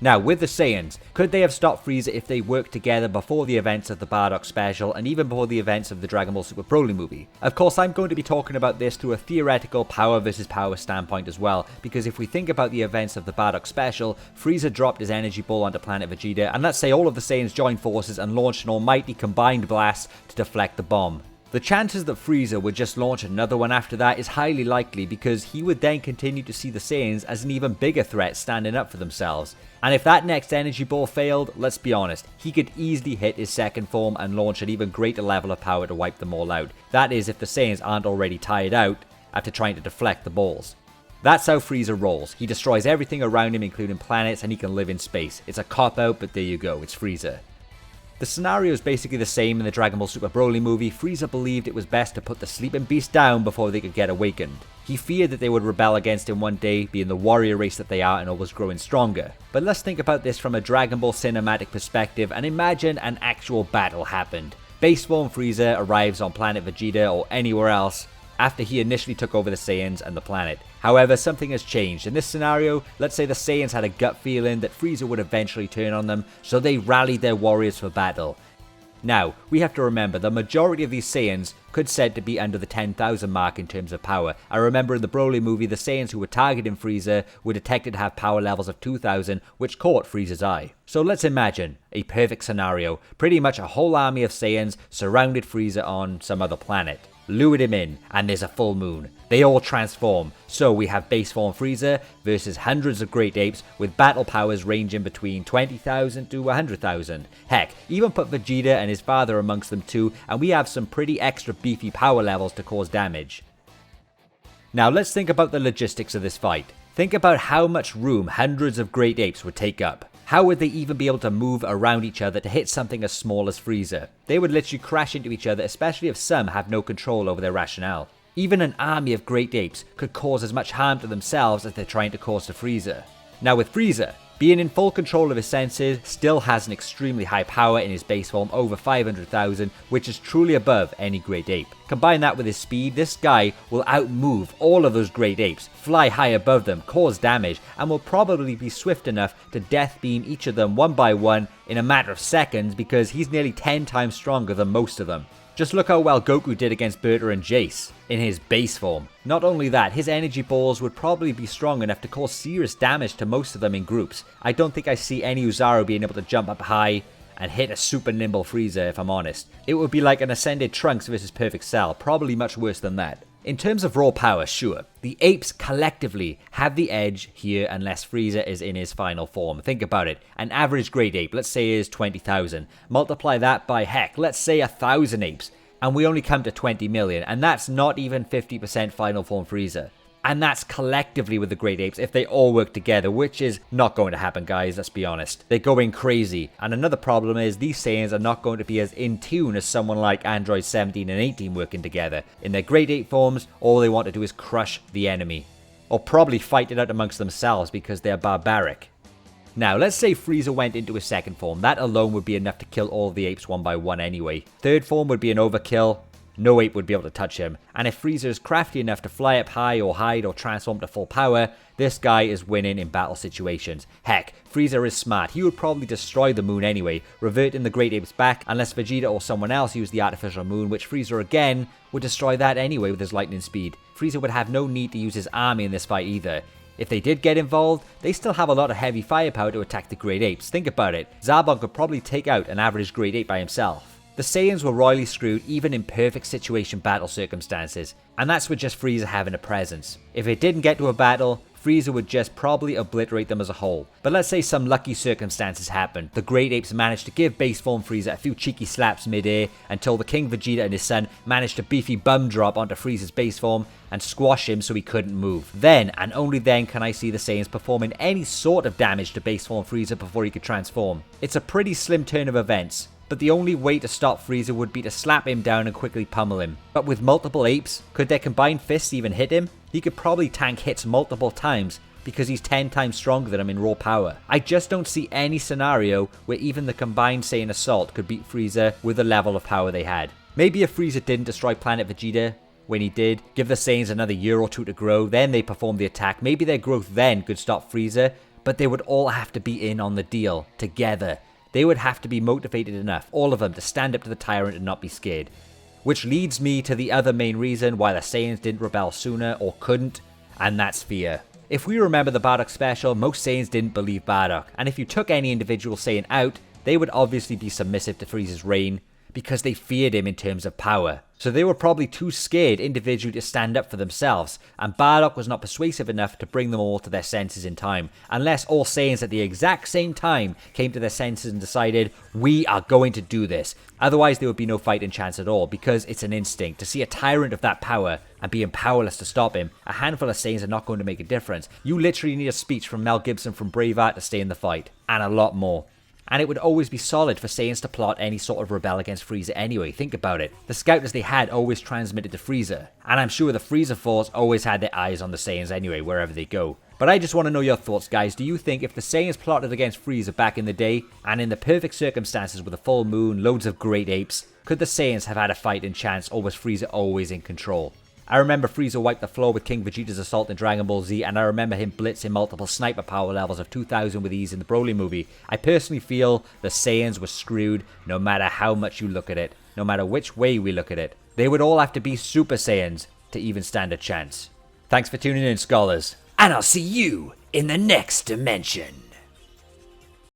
Now, with the Saiyans, could they have stopped Frieza if they worked together before the events of the Bardock special and even before the events of the Dragon Ball Super Broly movie? Of course, I'm going to be talking about this through a theoretical power versus power standpoint as well, because if we think about the events of the Bardock special, Frieza dropped his energy ball onto planet Vegeta, and let's say all of the Saiyans joined forces and launched an almighty combined blast to deflect the bomb. The chances that Frieza would just launch another one after that is highly likely, because he would then continue to see the Saiyans as an even bigger threat standing up for themselves. And if that next energy ball failed, let's be honest, he could easily hit his second form and launch an even greater level of power to wipe them all out. That is, if the Saiyans aren't already tired out after trying to deflect the balls. That's how Frieza rolls. He destroys everything around him, including planets, and he can live in space. It's a cop-out, but there you go, it's Frieza. The scenario is basically the same in the Dragon Ball Super Broly movie. Frieza believed it was best to put the sleeping beast down before they could get awakened. He feared that they would rebel against him one day, being the warrior race that they are and always growing stronger. But let's think about this from a Dragon Ball cinematic perspective and imagine an actual battle happened. Base form Frieza arrives on planet Vegeta or anywhere else after he initially took over the Saiyans and the planet. However, something has changed. In this scenario, let's say the Saiyans had a gut feeling that Frieza would eventually turn on them, so they rallied their warriors for battle. Now, we have to remember, the majority of these Saiyans could said to be under the 10,000 mark in terms of power. I remember in the Broly movie, the Saiyans who were targeting Frieza were detected to have power levels of 2,000, which caught Frieza's eye. So let's imagine a perfect scenario. Pretty much a whole army of Saiyans surrounded Frieza on some other planet, lured him in, and there's a full moon. They all transform, so we have base form Frieza versus hundreds of great apes with battle powers ranging between 20,000 to 100,000. Heck, even put Vegeta and his father amongst them too, and we have some pretty extra beefy power levels to cause damage. Now let's think about the logistics of this fight. Think about how much room hundreds of great apes would take up. How would they even be able to move around each other to hit something as small as Frieza? They would literally crash into each other, especially if some have no control over their rationale. Even an army of great apes could cause as much harm to themselves as they're trying to cause to Frieza. Now with Frieza, being in full control of his senses, still has an extremely high power in his base form, over 500,000, which is truly above any great ape. Combine that with his speed, this guy will outmove all of those great apes, fly high above them, cause damage, and will probably be swift enough to death beam each of them one by one in a matter of seconds, because he's nearly 10 times stronger than most of them. Just look how well Goku did against Berta and Jace in his base form. Not only that, his energy balls would probably be strong enough to cause serious damage to most of them in groups. I don't think I see any Oozaru being able to jump up high and hit a super nimble Frieza, if I'm honest. It would be like an ascended Trunks versus Perfect Cell, probably much worse than that. In terms of raw power, sure, the apes collectively have the edge here unless Frieza is in his final form. Think about it, an average great ape, let's say is 20,000. Multiply that by, heck, let's say 1,000 apes, and we only come to 20 million, and that's not even 50% final form Frieza. And that's collectively with the great apes if they all work together, which is not going to happen, guys, let's be honest. They're going crazy. And another problem is these Saiyans are not going to be as in tune as someone like Android 17 and 18 working together. In their great ape forms, all they want to do is crush the enemy. Or probably fight it out amongst themselves because they're barbaric. Now, let's say Frieza went into his second form. That alone would be enough to kill all of the apes one by one anyway. Third form would be an overkill. No ape would be able to touch him, and if Frieza is crafty enough to fly up high or hide or transform to full power, this guy is winning in battle situations. Heck, Frieza is smart, he would probably destroy the moon anyway, reverting the great apes back unless Vegeta or someone else used the artificial moon, which Frieza again would destroy that anyway with his lightning speed. Frieza would have no need to use his army in this fight either. If they did get involved, they still have a lot of heavy firepower to attack the great apes. Think about it, Zarbon could probably take out an average great ape by himself. The Saiyans were royally screwed even in perfect situation battle circumstances, and that's with just Frieza having a presence. If it didn't get to a battle, Frieza would just probably obliterate them as a whole. But let's say some lucky circumstances happened. The great apes managed to give base form Frieza a few cheeky slaps mid-air until the King Vegeta and his son managed to beefy bum drop onto Frieza's base form and squash him so he couldn't move. Then, and only then, can I see the Saiyans performing any sort of damage to base form Frieza before he could transform. It's a pretty slim turn of events, but the only way to stop Frieza would be to slap him down and quickly pummel him. But with multiple apes, could their combined fists even hit him? He could probably tank hits multiple times because he's 10 times stronger than him in raw power. I just don't see any scenario where even the combined Saiyan assault could beat Frieza with the level of power they had. Maybe if Frieza didn't destroy planet Vegeta, when he did, give the Saiyans another year or two to grow, then they perform the attack. Maybe their growth then could stop Frieza, but they would all have to be in on the deal, together. They would have to be motivated enough, all of them, to stand up to the tyrant and not be scared. Which leads me to the other main reason why the Saiyans didn't rebel sooner, or couldn't, and that's fear. If we remember the Bardock special, most Saiyans didn't believe Bardock, and if you took any individual Saiyan out, they would obviously be submissive to Frieza's reign, because they feared him in terms of power. So they were probably too scared individually to stand up for themselves, and Bardock was not persuasive enough to bring them all to their senses in time, unless all Saiyans at the exact same time came to their senses and decided, we are going to do this. Otherwise there would be no fighting chance at all, because it's an instinct. To see a tyrant of that power and being powerless to stop him, a handful of Saiyans are not going to make a difference. You literally need a speech from Mel Gibson from Braveheart to stay in the fight, and a lot more. And it would always be solid for Saiyans to plot any sort of rebel against Frieza anyway, think about it. The scouters they had always transmitted to Frieza, and I'm sure the Frieza Force always had their eyes on the Saiyans anyway, wherever they go. But I just want to know your thoughts, guys. Do you think if the Saiyans plotted against Frieza back in the day, and in the perfect circumstances with a full moon, loads of great apes, could the Saiyans have had a fighting chance, or was Frieza always in control? I remember Frieza wiped the floor with King Vegeta's assault in Dragon Ball Z, and I remember him blitzing multiple sniper power levels of 2000 with ease in the Broly movie. I personally feel the Saiyans were screwed no matter how much you look at it, no matter which way we look at it. They would all have to be Super Saiyans to even stand a chance. Thanks for tuning in, scholars, and I'll see you in the next dimension.